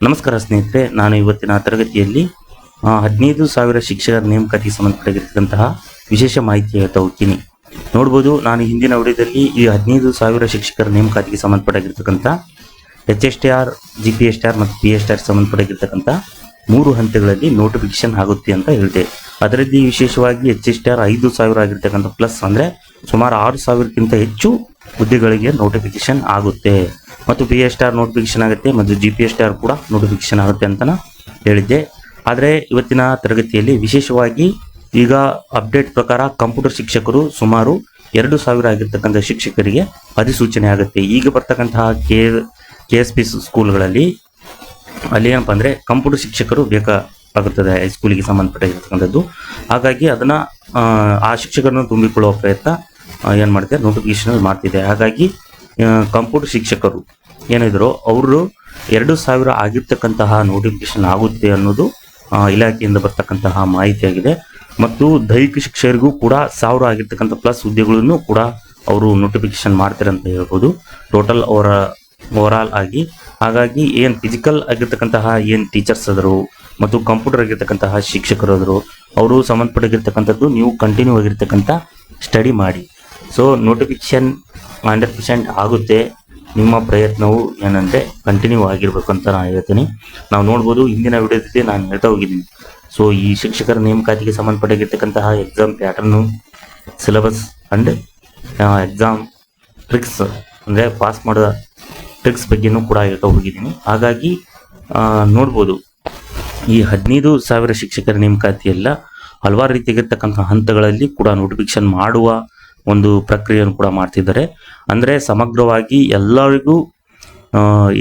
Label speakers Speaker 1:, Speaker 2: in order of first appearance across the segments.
Speaker 1: ನಮಸ್ಕಾರ ಸ್ನೇಹಿತರೆ, ನಾನು ಇವತ್ತಿನ ತರಗತಿಯಲ್ಲಿ 15,000 ಶಿಕ್ಷಕರ ನೇಮಕಾತಿಗೆ ಸಂಬಂಧಪಟ್ಟಿರತಕ್ಕಂತಹ ವಿಶೇಷ ಮಾಹಿತಿ ಹೇಳ್ತಾ ಹೋಗ್ತೀನಿ. ನೋಡ್ಬೋದು, ನಾನು ಹಿಂದಿನ ವಿಡಿಯೋದಲ್ಲಿ ಈ 15,000 ಶಿಕ್ಷಕರ ನೇಮಕಾತಿಗೆ ಸಂಬಂಧಪಟ್ಟಿರತಕ್ಕಂಥ HSTR, GPSTR ಮತ್ತು PSTR ಸಂಬಂಧಪಟ್ಟಿರತಕ್ಕಂಥ 3 ಹಂತಗಳಲ್ಲಿ ನೋಟಿಫಿಕೇಶನ್ ಆಗುತ್ತೆ ಅಂತ ಹೇಳಿದೆ. ಅದರಲ್ಲಿ ವಿಶೇಷವಾಗಿ HSTR 5,000 ಆಗಿರ್ತಕ್ಕಂಥ ಪ್ಲಸ್ ಅಂದರೆ ಸುಮಾರು 6,000ಕ್ಕಿಂತ ಹೆಚ್ಚು ಹುದ್ದೆಗಳಿಗೆ ನೋಟಿಫಿಕೇಶನ್ ಆಗುತ್ತೆ ಮತ್ತು PSTR ನೋಟಿಫಿಕೇಶನ್ ಆಗುತ್ತೆ ಮತ್ತು GPSTR ಕೂಡ ನೋಟಿಫಿಕೇಶನ್ ಆಗುತ್ತೆ ಅಂತ ಹೇಳಿದ್ದೆ. ಆದರೆ ಇವತ್ತಿನ ತರಗತಿಯಲ್ಲಿ ವಿಶೇಷವಾಗಿ ಈಗ ಅಪ್ಡೇಟ್ ಪ್ರಕಾರ ಕಂಪ್ಯೂಟರ್ ಶಿಕ್ಷಕರು ಸುಮಾರು 2,000 ಆಗಿರ್ತಕ್ಕಂಥ ಶಿಕ್ಷಕರಿಗೆ ಅಧಿಸೂಚನೆ ಆಗುತ್ತೆ. ಈಗ ಬರ್ತಕ್ಕಂತಹ KSP ಸ್ಕೂಲ್ಗಳಲ್ಲಿ ಅಲ್ಲಿ ಏನಪ್ಪ ಅಂದರೆ ಕಂಪ್ಯೂಟರ್ ಶಿಕ್ಷಕರು ಬೇಕಾಗುತ್ತದೆ ಹೈಸ್ಕೂಲಿಗೆ ಸಂಬಂಧಪಟ್ಟಿರ್ತಕ್ಕಂಥದ್ದು. ಹಾಗಾಗಿ ಅದನ್ನು ಆ ಶಿಕ್ಷಕರನ್ನು ತುಂಬಿಕೊಳ್ಳುವ ಪ್ರಯತ್ನ ಏನು ಮಾಡ್ತಿದೆ, ನೋಟಿಫಿಕೇಶನ್ ಮಾಡ್ತಿದೆ. ಹಾಗಾಗಿ ಕಂಪ್ಯೂಟರ್ ಶಿಕ್ಷಕರು ಏನಿದ್ರು ಅವರು 2,000 ಆಗಿರ್ತಕ್ಕಂತಹ ನೋಟಿಫಿಕೇಶನ್ ಆಗುತ್ತೆ ಅನ್ನೋದು ಇಲಾಖೆಯಿಂದ ಬರ್ತಕ್ಕಂತಹ ಮಾಹಿತಿಯಾಗಿದೆ. ಮತ್ತು ದೈಹಿಕ ಶಿಕ್ಷಕರಿಗೂ ಕೂಡ 1,000 ಆಗಿರ್ತಕ್ಕಂಥ ಪ್ಲಸ್ ಹುದ್ದೆಗಳನ್ನು ಕೂಡ ಅವರು ನೋಟಿಫಿಕೇಶನ್ ಮಾಡ್ತಾರೆ ಅಂತ ಹೇಳ್ಬೋದು, ಟೋಟಲ್ ಓವರಾಲ್ ಆಗಿ. ಹಾಗಾಗಿ ಏನು ಫಿಸಿಕಲ್ ಆಗಿರ್ತಕ್ಕಂತಹ ಏನು ಟೀಚರ್ಸ್ ಆದರು ಮತ್ತು ಕಂಪ್ಯೂಟರ್ ಆಗಿರ್ತಕ್ಕಂತಹ ಶಿಕ್ಷಕರು ಆದರು ಅವರು ಸಂಬಂಧಪಟ್ಟಿರ್ತಕ್ಕಂಥದ್ದು ನೀವು ಕಂಟಿನ್ಯೂ ಆಗಿರ್ತಕ್ಕಂಥ ಸ್ಟಡಿ ಮಾಡಿ. ಸೊ ನೋಟಿಫಿಕೇಶನ್ 100% ಆಗುತ್ತೆ. ನಿಮ್ಮ ಪ್ರಯತ್ನವು ಏನಂದರೆ ಕಂಟಿನ್ಯೂ ಆಗಿರ್ಬೇಕು ಅಂತ ನಾನು ಹೇಳ್ತೀನಿ. ನಾವು ನೋಡ್ಬೋದು, ಹಿಂದಿನ ವಿಡಿಯೋದಲ್ಲಿ ನಾನು ಹೇಳ್ತಾ ಹೋಗಿದ್ದೀನಿ. ಸೊ ಈ ಶಿಕ್ಷಕರ ನೇಮಕಾತಿಗೆ ಸಂಬಂಧಪಟ್ಟಿರ್ತಕ್ಕಂತಹ exam pattern, syllabus and exam tricks ಅಂದರೆ ಪಾಸ್ ಮಾಡೋ ಟ್ರಿಕ್ಸ್ ಬಗ್ಗೆನೂ ಕೂಡ ಹೇಳ್ತಾ ಹೋಗಿದ್ದೀನಿ. ಹಾಗಾಗಿ ನೋಡ್ಬೋದು, ಈ 15,000 ಶಿಕ್ಷಕರ ನೇಮಕಾತಿಯೆಲ್ಲ ಹಲವಾರು ರೀತಿಯಾಗಿರ್ತಕ್ಕಂಥ ಹಂತಗಳಲ್ಲಿ ಕೂಡ ನೋಟಿಫಿಕೇಶನ್ ಮಾಡುವ ಒಂದು ಪ್ರಕ್ರಿಯೆಯನ್ನು ಕೂಡ ಮಾಡ್ತಿದ್ದಾರೆ. ಅಂದರೆ ಸಮಗ್ರವಾಗಿ ಎಲ್ಲರಿಗೂ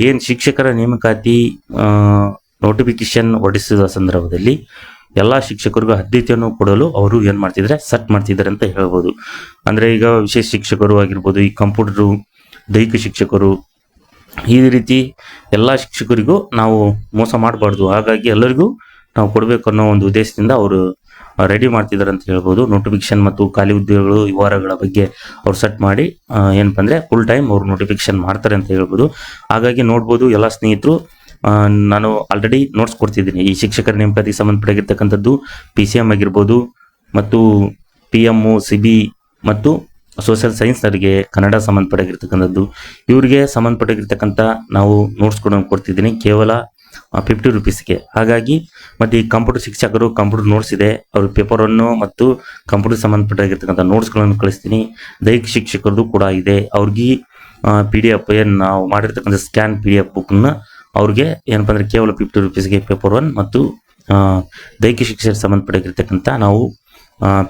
Speaker 1: ಏನು ಶಿಕ್ಷಕರ ನೇಮಕಾತಿ ನೋಟಿಫಿಕೇಶನ್ ಹೊರಡಿಸಿದ ಸಂದರ್ಭದಲ್ಲಿ ಎಲ್ಲ ಶಿಕ್ಷಕರಿಗೂ ಆದ್ಯತೆಯನ್ನು ಕೊಡಲು ಅವರು ಏನು ಮಾಡ್ತಿದ್ದಾರೆ, ಸೆಟ್ ಮಾಡ್ತಿದ್ದಾರೆ ಅಂತ ಹೇಳ್ಬೋದು. ಅಂದರೆ ಈಗ ವಿಶೇಷ ಶಿಕ್ಷಕರು ಆಗಿರ್ಬೋದು, ಈ ಕಂಪ್ಯೂಟರು, ದೈಹಿಕ ಶಿಕ್ಷಕರು, ಈ ರೀತಿ ಎಲ್ಲ ಶಿಕ್ಷಕರಿಗೂ ನಾವು ಮೋಸ ಮಾಡಬಾರ್ದು. ಹಾಗಾಗಿ ಎಲ್ಲರಿಗೂ ನಾವು ಕೊಡಬೇಕು ಅನ್ನೋ ಒಂದು ಉದ್ದೇಶದಿಂದ ಅವರು ರೆಡಿ ಮಾಡ್ತಿದ್ದಾರೆ ಅಂತ ಹೇಳ್ಬೋದು. ನೋಟಿಫಿಕೇಶನ್ ಮತ್ತು ಖಾಲಿ ಹುದ್ದೆಗಳು ವಿವರಗಳ ಬಗ್ಗೆ ಅವ್ರು ಸೆಟ್ ಮಾಡಿ ಏನಪ್ಪ ಅಂದರೆ ಫುಲ್ ಟೈಮ್ ಅವ್ರು ನೋಟಿಫಿಕೇಶನ್ ಮಾಡ್ತಾರೆ ಅಂತ ಹೇಳ್ಬೋದು. ಹಾಗಾಗಿ ನೋಡ್ಬೋದು ಎಲ್ಲ ಸ್ನೇಹಿತರು, ನಾನು ಆಲ್ರೆಡಿ ನೋಟ್ಸ್ ಕೊಡ್ತಿದ್ದೀನಿ. ಈ ಶಿಕ್ಷಕರ ನೇಮಕಾತಿಗೆ ಸಂಬಂಧಪಟ್ಟಿರ್ತಕ್ಕಂಥದ್ದು PCM ಆಗಿರ್ಬೋದು ಮತ್ತು PM, CB ಮತ್ತು ಸೋಷಿಯಲ್ ಸೈನ್ಸ್ನವರಿಗೆ ಕನ್ನಡ ಸಂಬಂಧಪಟ್ಟಿರ್ತಕ್ಕಂಥದ್ದು, ಇವರಿಗೆ ಸಂಬಂಧಪಟ್ಟಿರ್ತಕ್ಕಂಥ ನಾವು ನೋಟ್ಸ್ ಕೊಡ್ತಿದ್ದೀನಿ ಕೇವಲ 50 ರೂಪೀಸ್ಗೆ. ಹಾಗಾಗಿ ಮತ್ತು ಈ ಕಂಪ್ಯೂಟರ್ ಶಿಕ್ಷಕರು ಕಂಪ್ಯೂಟರ್ ನೋಟ್ಸ್ ಇದೆ, ಅವ್ರ ಪೇಪರನ್ನು ಮತ್ತು ಕಂಪ್ಯೂಟರ್ ಸಂಬಂಧಪಟ್ಟಿರ್ತಕ್ಕಂಥ ನೋಟ್ಸ್ಗಳನ್ನು ಕಳಿಸ್ತೀನಿ. ದೈಹಿಕ ಶಿಕ್ಷಕರದ್ದು ಕೂಡ ಇದೆ, ಅವ್ರಿಗೆ PDF ಏನು ನಾವು ಮಾಡಿರ್ತಕ್ಕಂಥ ಸ್ಕ್ಯಾನ್ PDF ಬುಕ್ನ ಅವ್ರಿಗೆ ಏನಪ್ಪ ಅಂದರೆ ಕೇವಲ 50 ರೂಪೀಸ್ಗೆ ಪೇಪರ್ 1 ಮತ್ತು ದೈಹಿಕ ಶಿಕ್ಷಕರಿಗೆ ಸಂಬಂಧಪಟ್ಟಿರ್ತಕ್ಕಂಥ ನಾವು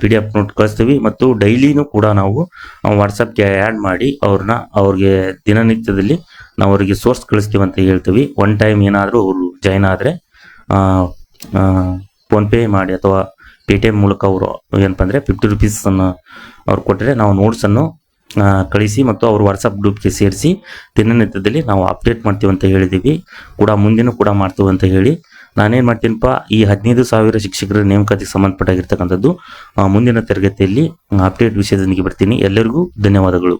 Speaker 1: PDF ನೋಟ್ ಕಳಿಸ್ತೀವಿ. ಮತ್ತು ಡೈಲಿನೂ ಕೂಡ ನಾವು ವಾಟ್ಸಪ್ಗೆ ಆ್ಯಡ್ ಮಾಡಿ ಅವ್ರಿಗೆ ದಿನನಿತ್ಯದಲ್ಲಿ ನಾವು ಅವರಿಗೆ ಸೋರ್ಸ್ ಕಳಿಸ್ತೀವಿ ಅಂತ ಹೇಳ್ತೀವಿ. ಒನ್ ಟೈಮ್ ಏನಾದರೂ ಅವರು ಜಾಯ್ನ್ ಆದರೆ ಫೋನ್ಪೇ ಮಾಡಿ ಅಥವಾ Paytm ಮೂಲಕ ಅವರು ಏನಪ್ಪ ಅಂದರೆ 50 ರೂಪೀಸನ್ನು ಅವ್ರು ಕೊಟ್ಟರೆ ನಾವು ನೋಟ್ಸನ್ನು ಕಳಿಸಿ ಮತ್ತು ಅವರು ವಾಟ್ಸಪ್ ಗ್ರೂಪ್ಗೆ ಸೇರಿಸಿ ದಿನನಿತ್ಯದಲ್ಲಿ ನಾವು ಅಪ್ಡೇಟ್ ಮಾಡ್ತೀವಿ ಅಂತ ಹೇಳಿದ್ದೀವಿ. ಕೂಡ ಮುಂದಿನ ಕೂಡ ಮಾಡ್ತೀವಿ ಅಂತ ಹೇಳಿ ನಾನೇನು ಮಾಡ್ತೀನಪ್ಪ, ಈ 15,000 ಶಿಕ್ಷಕರ ನೇಮಕಾತಿಗೆ ಸಂಬಂಧಪಟ್ಟಾಗಿರ್ತಕ್ಕಂಥದ್ದು ಮುಂದಿನ ತರಗತಿಯಲ್ಲಿ ಅಪ್ಡೇಟ್ ವಿಷಯದೊಂದಿಗೆ ಬರ್ತೀನಿ. ಎಲ್ಲರಿಗೂ ಧನ್ಯವಾದಗಳು.